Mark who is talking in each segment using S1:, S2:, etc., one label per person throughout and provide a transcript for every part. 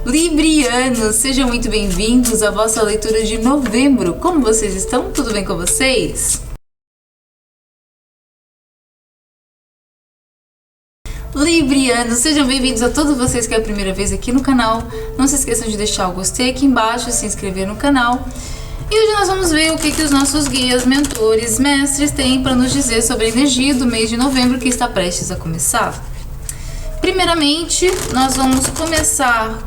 S1: Librianos, sejam muito bem-vindos à vossa leitura de novembro. Como vocês estão? Tudo bem com vocês? Librianos, sejam bem-vindos a todos vocês que é a primeira vez aqui no canal. Não se esqueçam de deixar o gostei aqui embaixo, se inscrever no canal. E hoje nós vamos ver o que os nossos guias, mentores, mestres têm para nos dizer sobre a energia do mês de novembro que está prestes a começar. Primeiramente, nós vamos começar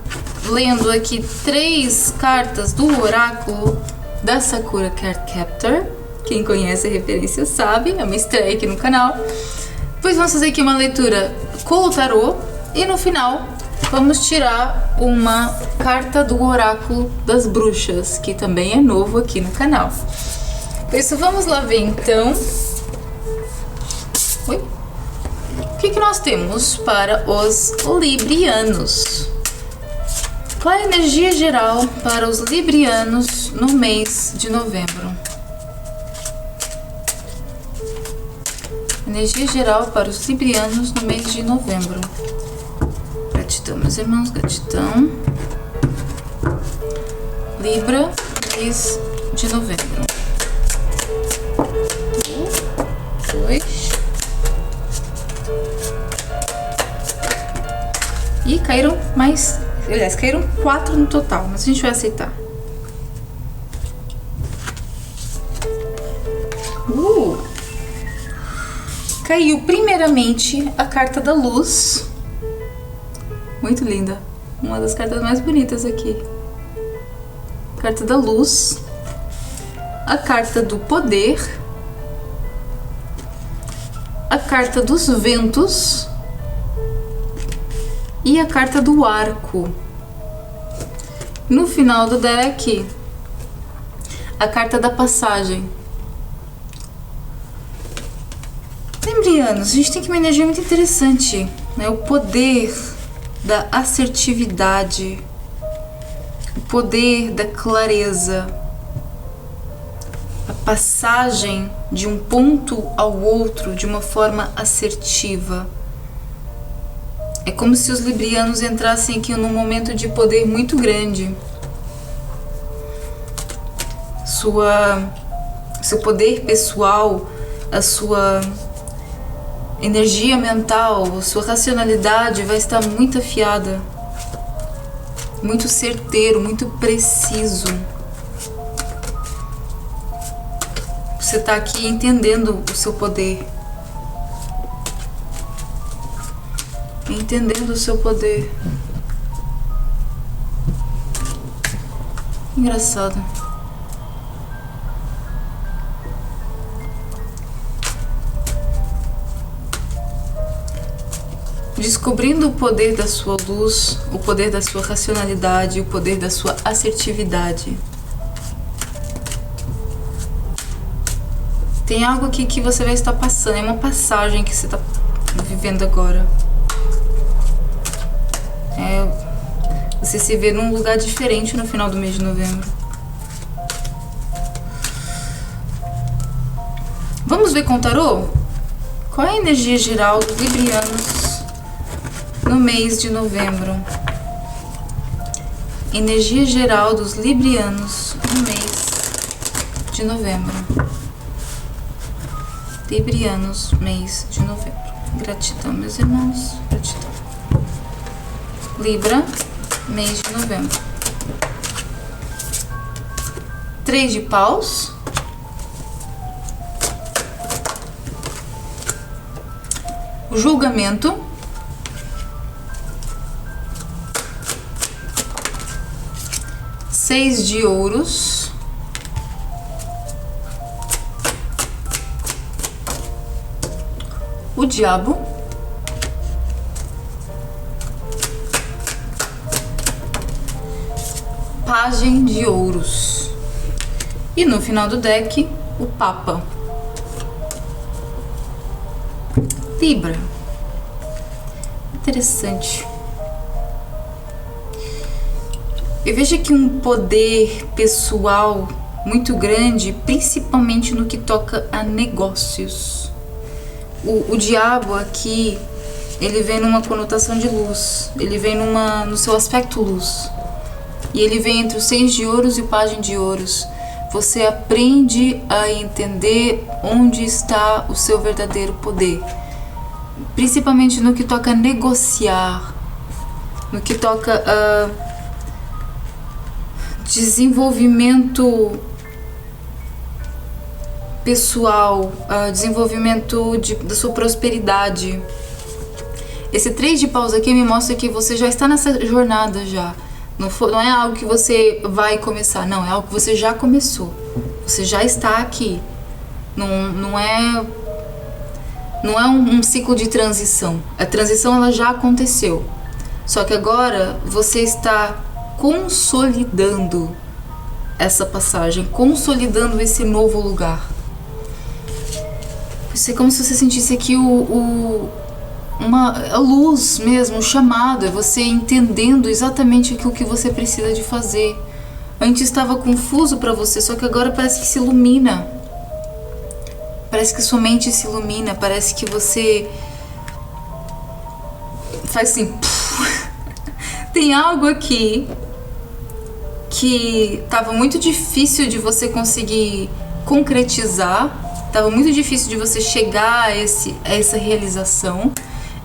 S1: lendo aqui 3 cartas do oráculo da Sakura Card Captor. Quem conhece a referência sabe, é uma estreia aqui no canal. Depois vamos fazer aqui uma leitura com o tarô e no final vamos tirar uma carta do oráculo das bruxas, que também é novo aqui no canal. Por isso vamos lá ver então. Oi? O que nós temos para os librianos? Qual é a energia geral para os librianos no mês de novembro? Energia geral para os librianos no mês de novembro. Gratidão, meus irmãos, gratidão. Libra, mês de novembro. 2. E caíram mais, aliás, caíram 4 no total, mas a gente vai aceitar. Caiu primeiramente a carta da luz. Muito linda. Uma das cartas mais bonitas aqui. Carta da luz. A carta do poder. A carta dos ventos. E a carta do arco. No final do deck, a carta da passagem. Librianos, a gente tem aqui uma energia muito interessante, né? O poder da assertividade, o poder da clareza, a passagem de um ponto ao outro de uma forma assertiva. É como se os librianos entrassem aqui num momento de poder muito grande. Seu poder pessoal, a sua energia mental, a sua racionalidade vai estar muito afiada, muito certeiro, muito preciso. Você está aqui entendendo o seu poder. Entendendo o seu poder. Engraçado. Descobrindo o poder da sua luz, o poder da sua racionalidade, o poder da sua assertividade. Tem algo aqui que você vai estar passando, é uma passagem que você está vivendo agora. Você se vê num lugar diferente no final do mês de novembro. Vamos ver com o tarô? Qual é a energia geral dos librianos no mês de novembro? Energia geral dos librianos no mês de novembro. Librianos, mês de novembro. Gratidão, meus irmãos. Gratidão. Libra, mês de novembro. 3 de paus. O julgamento. Seis de ouros. O diabo. Pagem de ouros. E no final do deck, o Papa. Libra. Interessante. Eu vejo aqui um poder pessoal muito grande, principalmente no que toca a negócios. O diabo aqui ele vem numa conotação de luz, ele vem no seu aspecto luz. E ele vem entre o 6 de ouros e o pajem de ouros. Você aprende a entender onde está o seu verdadeiro poder. Principalmente no que toca a negociar, no que toca a desenvolvimento pessoal, desenvolvimento da sua prosperidade. Esse 3 de paus aqui me mostra que você já está nessa jornada já. Não é algo que você vai começar, não, é algo que você já começou. Você já está aqui. Não é um ciclo de transição. A transição ela já aconteceu. Só que agora você está consolidando essa passagem, consolidando esse novo lugar. Isso é como se você sentisse aqui a luz mesmo, o chamado, é você entendendo exatamente aquilo que você precisa de fazer. Antes estava confuso para você, só que agora parece que se ilumina. Parece que sua mente se ilumina, parece que você faz assim. Tem algo aqui que estava muito difícil de você conseguir concretizar, estava muito difícil de você chegar a essa realização.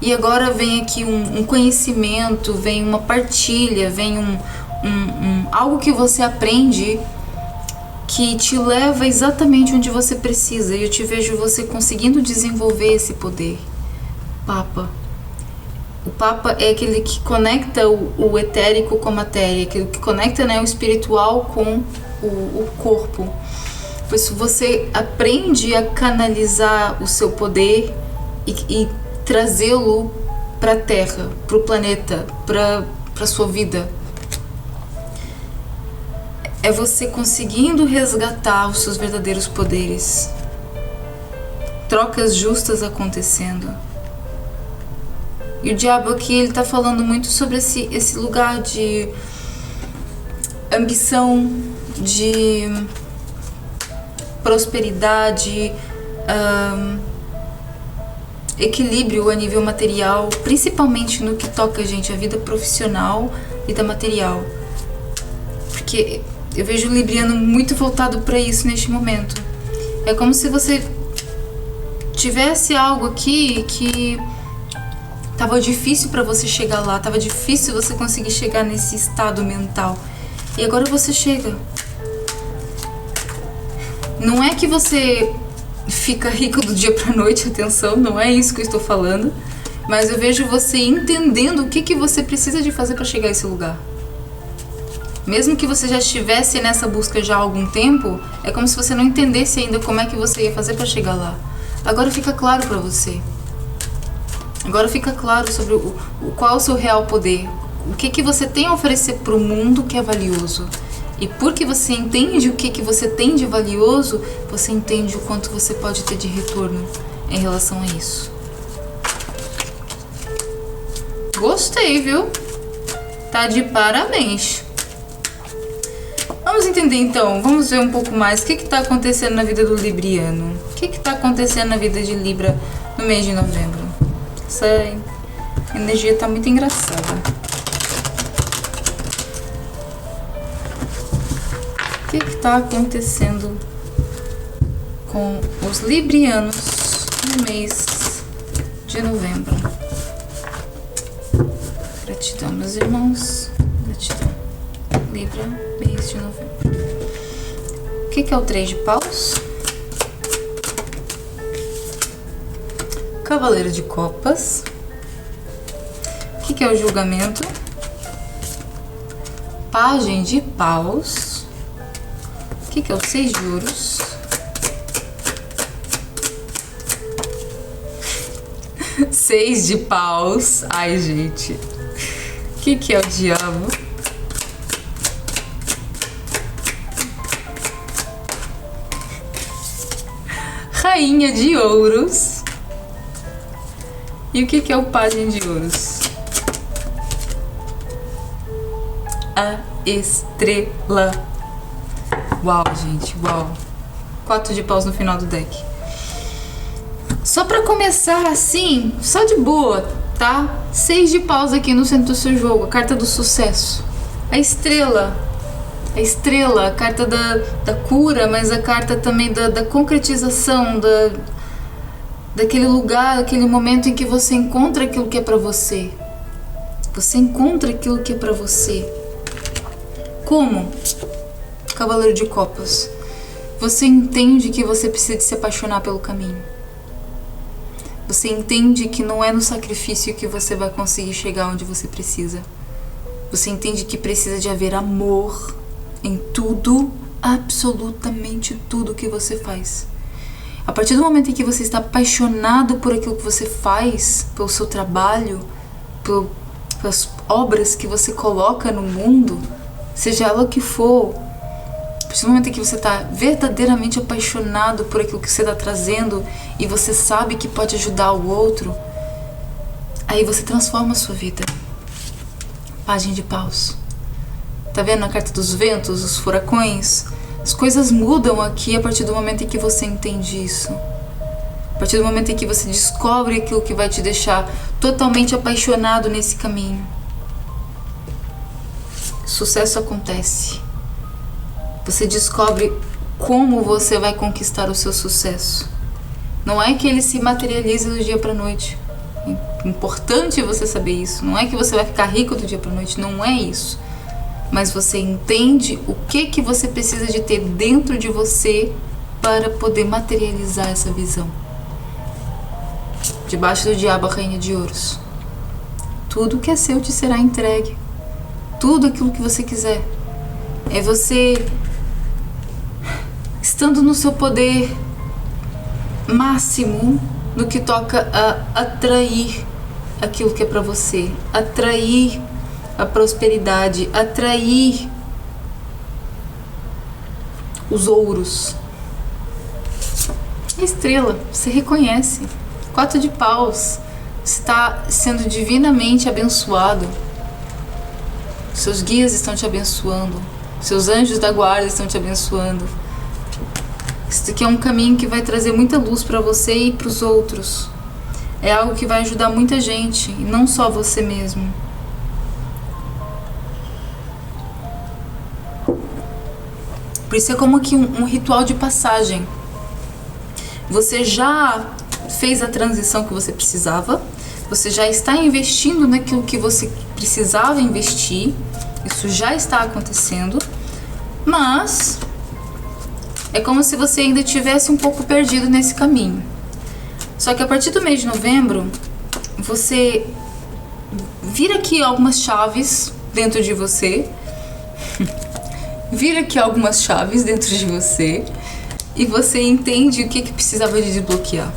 S1: E agora vem aqui um conhecimento, vem uma partilha, vem algo que você aprende que te leva exatamente onde você precisa. E eu te vejo você conseguindo desenvolver esse poder. Papa. O Papa é aquele que conecta o etérico com a matéria, aquele que conecta, né, o espiritual com o corpo. Por isso você aprende a canalizar o seu poder e trazê-lo para a Terra, para o planeta, para a sua vida. É você conseguindo resgatar os seus verdadeiros poderes. Trocas justas acontecendo. E o diabo aqui, ele tá falando muito sobre esse lugar de ambição, de prosperidade, equilíbrio a nível material, principalmente no que toca, gente, a vida profissional e da material. Porque eu vejo o Libriano muito voltado para isso neste momento. É como se você tivesse algo aqui que tava difícil para você chegar lá, tava difícil você conseguir chegar nesse estado mental. E agora você chega. Não é que você fica rico do dia pra noite, atenção, não é isso que eu estou falando. Mas eu vejo você entendendo o que você precisa de fazer para chegar a esse lugar. Mesmo que você já estivesse nessa busca já há algum tempo, é como se você não entendesse ainda como é que você ia fazer para chegar lá. Agora fica claro para você. Agora fica claro sobre qual é o seu real poder. O que você tem a oferecer para o mundo que é valioso. E porque você entende o que você tem de valioso, você entende o quanto você pode ter de retorno em relação a isso. Gostei, viu? Tá de parabéns. Vamos entender então, vamos ver um pouco mais o que está acontecendo na vida do Libriano. O que está acontecendo na vida de Libra no mês de novembro. Essa energia tá muito engraçada. O que está acontecendo com os librianos no mês de novembro? Gratidão, meus irmãos. Gratidão. Libra, mês de novembro. O que é o 3 de paus? Cavaleiro de copas. O que é o julgamento? Pajem de paus. O que é o 6 de ouros? Seis de paus. Ai, gente. O que é o diabo? Rainha de ouros. E o que é o pajem de ouros? A estrela. Uau, gente, uau. 4 de paus no final do deck. Só pra começar assim, só de boa, tá? 6 de paus aqui no centro do seu jogo, a carta do sucesso. A estrela, a carta da cura, mas a carta também da concretização, daquele lugar, aquele momento em que você encontra aquilo que é pra você. Você encontra aquilo que é pra você. Como? Cavaleiro de Copas. Você entende que você precisa de se apaixonar pelo caminho. Você entende que não é no sacrifício que você vai conseguir chegar onde você precisa. Você entende que precisa de haver amor em tudo, absolutamente tudo que você faz. A partir do momento em que você está apaixonado por aquilo que você faz, pelo seu trabalho, pelas obras que você coloca no mundo, seja ela o que for, a partir do momento em que você está verdadeiramente apaixonado por aquilo que você está trazendo e você sabe que pode ajudar o outro, aí você transforma a sua vida. Página de paus. Tá vendo a carta dos ventos, os furacões? As coisas mudam aqui a partir do momento em que você entende isso. A partir do momento em que você descobre aquilo que vai te deixar totalmente apaixonado nesse caminho. Sucesso acontece. Você descobre como você vai conquistar o seu sucesso. Não é que ele se materializa do dia para noite. É importante você saber isso. Não é que você vai ficar rico do dia para noite. Não é isso. Mas você entende o que você precisa de ter dentro de você para poder materializar essa visão. Debaixo do diabo, a rainha de ouros. Tudo que é seu te será entregue. Tudo aquilo que você quiser. É você estando no seu poder máximo no que toca a atrair aquilo que é pra você. Atrair a prosperidade. Atrair os ouros. A estrela, você reconhece. 4 de paus. Você está sendo divinamente abençoado. Seus guias estão te abençoando. Seus anjos da guarda estão te abençoando. Isso aqui é um caminho que vai trazer muita luz para você e para os outros. É algo que vai ajudar muita gente, e não só você mesmo. Por isso é como que um ritual de passagem. Você já fez a transição que você precisava. Você já está investindo naquilo que você precisava investir. Isso já está acontecendo. Mas é como se você ainda tivesse um pouco perdido nesse caminho. Só que a partir do mês de novembro, você vira aqui algumas chaves dentro de você. Vira aqui algumas chaves dentro de você. E você entende o que precisava de desbloquear.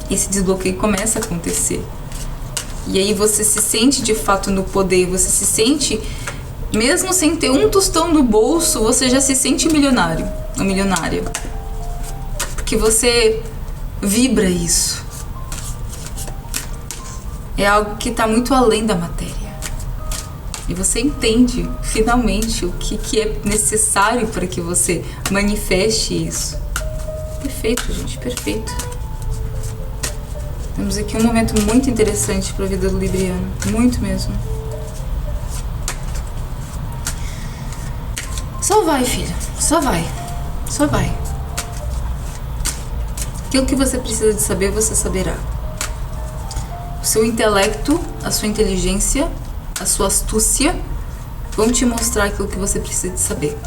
S1: Esse desbloqueio começa a acontecer. E aí você se sente de fato no poder. Você se sente, mesmo sem ter um tostão no bolso, você já se sente milionário ou milionária. Porque você vibra isso. É algo que está muito além da matéria. E você entende, finalmente, o que é necessário para que você manifeste isso. Perfeito, gente, perfeito. Temos aqui um momento muito interessante para a vida do Libriano. Muito mesmo. Só vai, filha. Só vai. Só vai. Aquilo que você precisa de saber, você saberá. O seu intelecto, a sua inteligência, a sua astúcia vão te mostrar aquilo que você precisa de saber.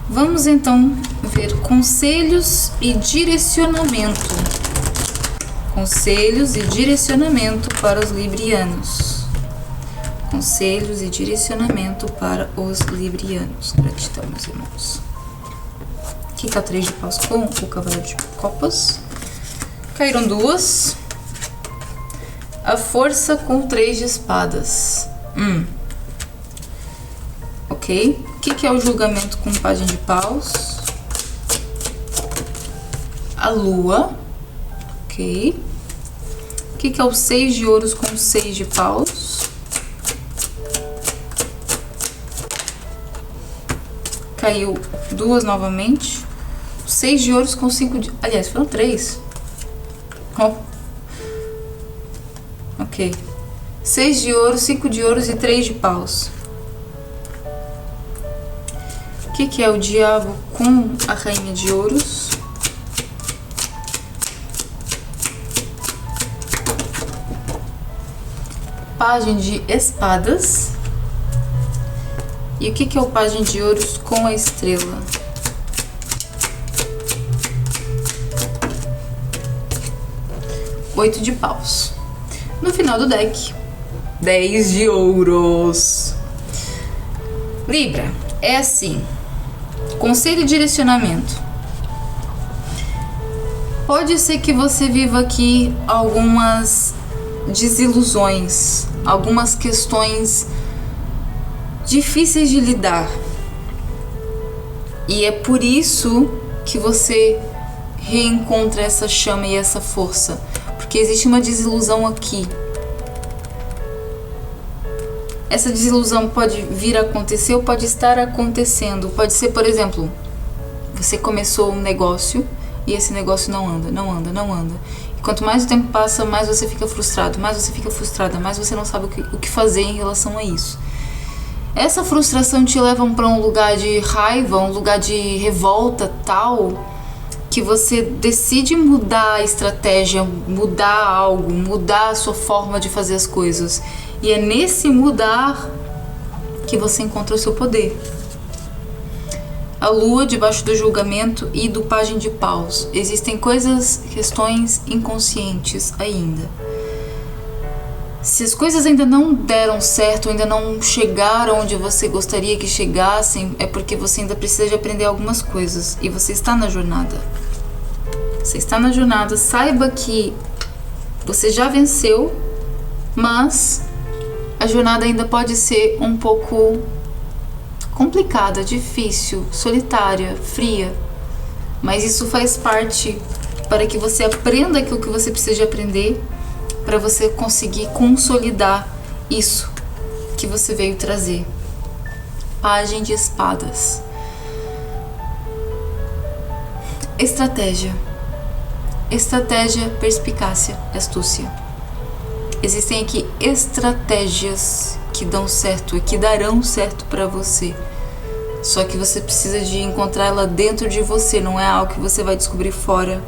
S1: Vamos então ver conselhos e direcionamento. Conselhos e direcionamento para os librianos. Conselhos e direcionamento para os librianos. Gratidão, meus irmãos. Aqui tá 3 de paus com o cavaleiro de copas. Caíram 2. A força com 3 de espadas. Ok. O que é o julgamento com página de paus? A lua. Ok. O que é o 6 de ouros com 6 de paus? Caiu 2 novamente. 6 de ouros com 5 de... Aliás, foram 3. Ó. Ok. 6 de ouro, 5 de ouros e 3 de paus. O que é o diabo com a rainha de ouros? Pajem de espadas. E o que é o pajem de ouros com a estrela? Oito de paus. No final do deck, 10 de ouros. Libra, é assim. Conselho e direcionamento. Pode ser que você viva aqui algumas desilusões, algumas questões difíceis de lidar. E é por isso que você reencontra essa chama e essa força. Porque existe uma desilusão aqui. Essa desilusão pode vir a acontecer ou pode estar acontecendo. Pode ser, por exemplo, você começou um negócio e esse negócio não anda. E quanto mais o tempo passa, mais você fica frustrado, mais você fica frustrada, mais você não sabe o que fazer em relação a isso. Essa frustração te leva para um lugar de raiva, um lugar de revolta tal, que você decide mudar a estratégia, mudar algo, mudar a sua forma de fazer as coisas. E é nesse mudar que você encontra o seu poder. A lua debaixo do julgamento e do pajem de paus. Existem questões inconscientes ainda. Se as coisas ainda não deram certo, ainda não chegaram onde você gostaria que chegassem, é porque você ainda precisa de aprender algumas coisas. E você está na jornada. Você está na jornada, saiba que você já venceu, mas a jornada ainda pode ser um pouco complicada, difícil, solitária, fria. Mas isso faz parte para que você aprenda aquilo que você precisa de aprender, para você conseguir consolidar isso que você veio trazer. Pajem de espadas. Estratégia. Estratégia, perspicácia, astúcia. Existem aqui estratégias que dão certo e que darão certo para você. Só que você precisa de encontrar ela dentro de você, não é algo que você vai descobrir fora.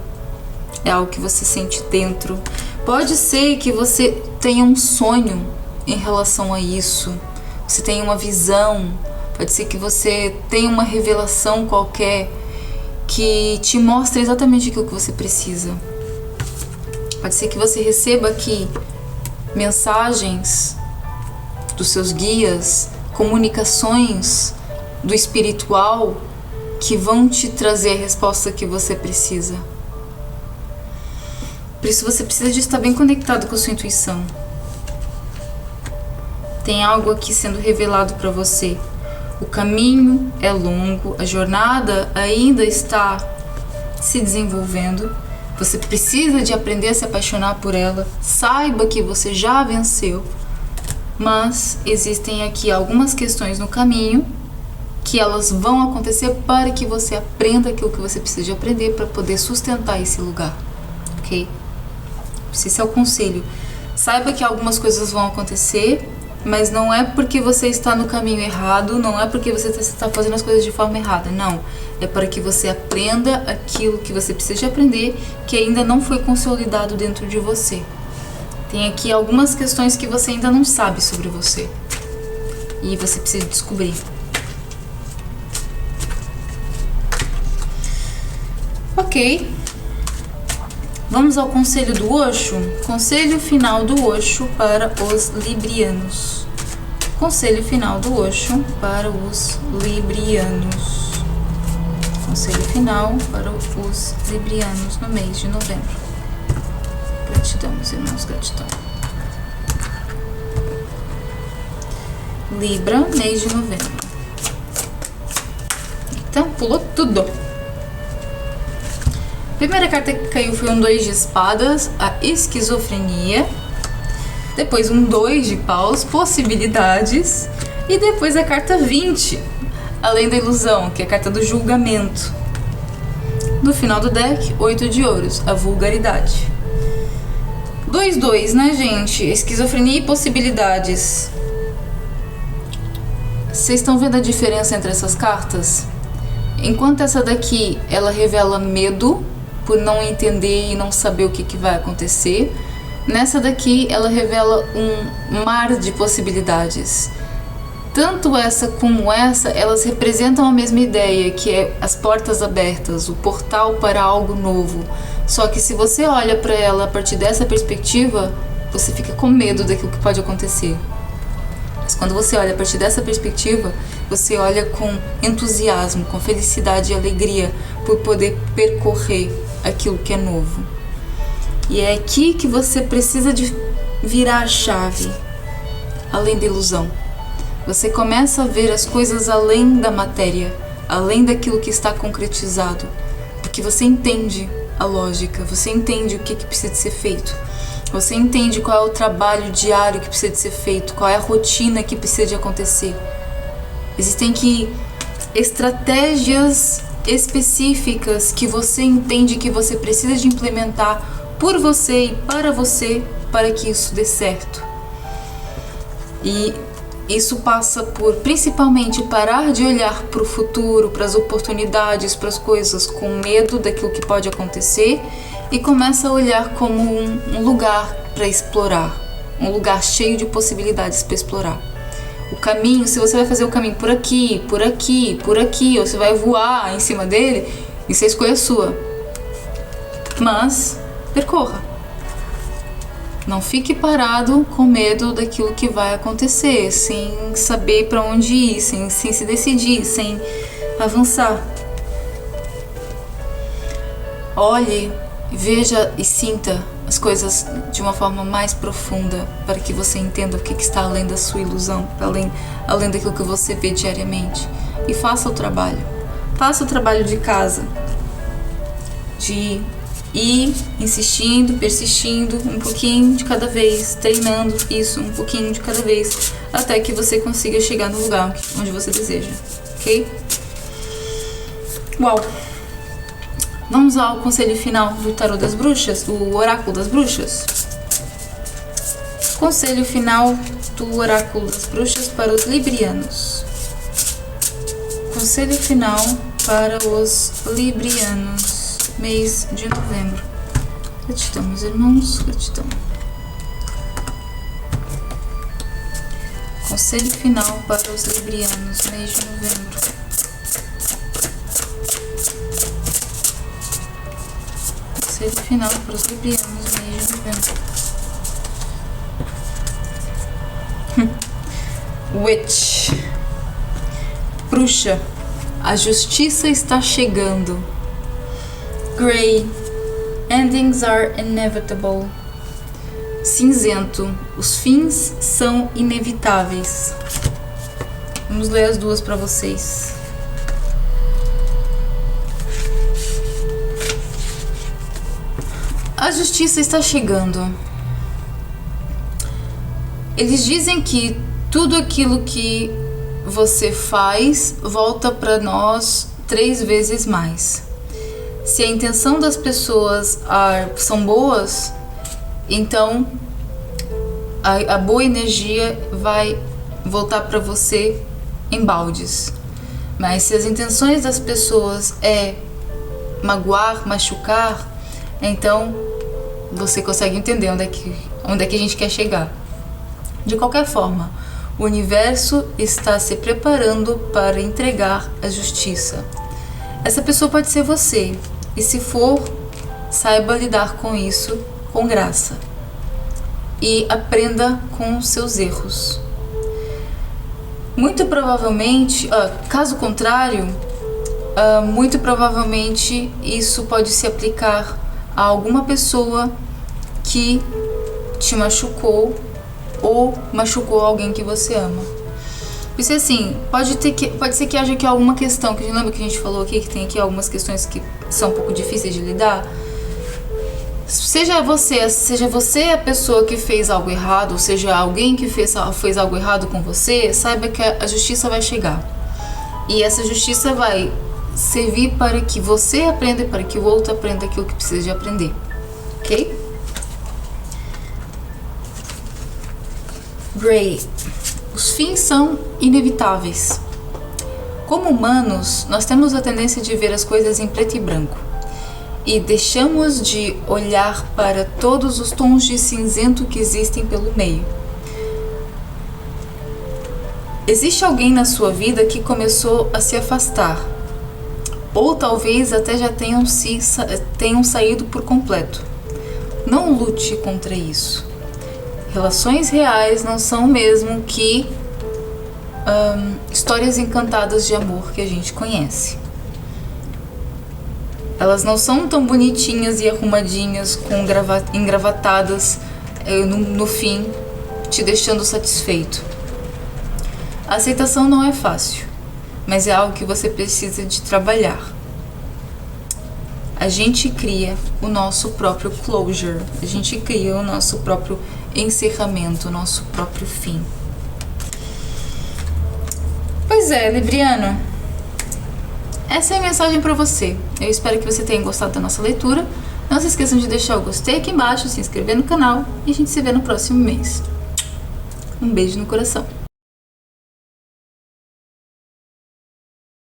S1: É algo que você sente dentro. Pode ser que você tenha um sonho em relação a isso. Você tenha uma visão. Pode ser que você tenha uma revelação qualquer que te mostre exatamente aquilo que você precisa. Pode ser que você receba aqui mensagens dos seus guias, comunicações do espiritual que vão te trazer a resposta que você precisa. Por isso você precisa de estar bem conectado com a sua intuição. Tem algo aqui sendo revelado para você. O caminho é longo, a jornada ainda está se desenvolvendo. Você precisa de aprender a se apaixonar por ela. Saiba que você já venceu. Mas existem aqui algumas questões no caminho que elas vão acontecer para que você aprenda aquilo que você precisa de aprender para poder sustentar esse lugar. Ok? Esse é o conselho. Saiba que algumas coisas vão acontecer, mas não é porque você está no caminho errado, não é porque você está fazendo as coisas de forma errada, não. É para que você aprenda aquilo que você precisa de aprender, que ainda não foi consolidado dentro de você. Tem aqui algumas questões que você ainda não sabe sobre você. E você precisa descobrir. Ok. Vamos ao conselho do Osho? Conselho final do Osho para os librianos. Conselho final do Osho para os librianos. Conselho final para os librianos no mês de novembro. Gratidão, meus irmãos, gratidão. Libra, mês de novembro. Então, pulou tudo. A primeira carta que caiu foi um 2 de espadas, a esquizofrenia. Depois um 2 de paus, possibilidades. E depois a carta 20, além da ilusão, que é a carta do julgamento. No final do deck, 8 de ouros, a vulgaridade. 2, né, gente? Esquizofrenia e possibilidades. Vocês estão vendo a diferença entre essas cartas? Enquanto essa daqui, ela revela medo por não entender e não saber o que vai acontecer, nessa daqui ela revela um mar de possibilidades. Tanto essa como essa, elas representam a mesma ideia, que é as portas abertas, o portal para algo novo. Só que se você olha para ela a partir dessa perspectiva, você fica com medo daquilo que pode acontecer. Mas quando você olha a partir dessa perspectiva, você olha com entusiasmo, com felicidade e alegria por poder percorrer aquilo que é novo. E é aqui que você precisa de virar a chave, além da ilusão. Você começa a ver as coisas além da matéria, além daquilo que está concretizado, porque você entende a lógica, você entende o que precisa de ser feito, você entende qual é o trabalho diário que precisa de ser feito, qual é a rotina que precisa de acontecer. Existem estratégias específicas que você entende que você precisa de implementar por você e para que isso dê certo. E isso passa por, principalmente, parar de olhar para o futuro, para as oportunidades, para as coisas com medo daquilo que pode acontecer e começa a olhar como um lugar para explorar, um lugar cheio de possibilidades para explorar. O caminho, se você vai fazer o caminho por aqui, por aqui, por aqui, ou você vai voar em cima dele, isso é escolha sua. Mas percorra. Não fique parado com medo daquilo que vai acontecer, sem saber para onde ir, sem se decidir, sem avançar. Olhe, veja e sinta as coisas de uma forma mais profunda, para que você entenda o que está além da sua ilusão, além daquilo que você vê diariamente. E faça o trabalho. Faça o trabalho de casa, de ir insistindo, persistindo, um pouquinho de cada vez, treinando isso um pouquinho de cada vez, até que você consiga chegar no lugar onde você deseja, ok? Uau! Vamos ao conselho final do Tarô das Bruxas, do Oráculo das Bruxas. Conselho final do Oráculo das Bruxas para os Librianos. Conselho final para os Librianos. Mês de novembro. Gratidão, meus irmãos, gratidão. Conselho final para os Librianos, mês de novembro. Conselho final para os Librianos, mês de novembro. Witch. Bruxa. A justiça está chegando. Grey, endings are inevitable. Cinzento, os fins são inevitáveis. Vamos ler as duas para vocês. A justiça está chegando. Eles dizem que tudo aquilo que você faz volta para nós 3 vezes mais. Se a intenção das pessoas são boas, então a boa energia vai voltar para você em baldes. Mas se as intenções das pessoas é magoar, machucar, então você consegue entender onde é que a gente quer chegar. De qualquer forma, o universo está se preparando para entregar a justiça. Essa pessoa pode ser você. E se for, saiba lidar com isso com graça. E aprenda com seus erros. Muito provavelmente, caso contrário, muito provavelmente isso pode se aplicar a alguma pessoa que te machucou ou machucou alguém que você ama. Isso é assim, pode ser que haja aqui alguma questão, que lembra que a gente falou aqui, que tem aqui algumas questões que são um pouco difíceis de lidar. Seja você a pessoa que fez algo errado, ou seja, alguém que fez algo errado com você, saiba que a justiça vai chegar. E essa justiça vai servir para que você aprenda e para que o outro aprenda aquilo que precisa de aprender. Ok? Gray. Os fins são inevitáveis. Como humanos, nós temos a tendência de ver as coisas em preto e branco e deixamos de olhar para todos os tons de cinzento que existem pelo meio. Existe alguém na sua vida que começou a se afastar, ou talvez até já tenham saído por completo. Não lute contra isso. Relações reais não são o mesmo que histórias encantadas de amor que a gente conhece. Elas não são tão bonitinhas e arrumadinhas, engravatadas no fim, te deixando satisfeito. A aceitação não é fácil, mas é algo que você precisa de trabalhar. A gente cria o nosso próprio closure, a gente cria o nosso próprio encerramento, o nosso próprio fim. Pois é, Libriano, essa é a mensagem para você. Eu espero que você tenha gostado da nossa leitura. Não se esqueçam de deixar o gostei aqui embaixo, se inscrever no canal e a gente se vê no próximo mês. Um beijo no coração.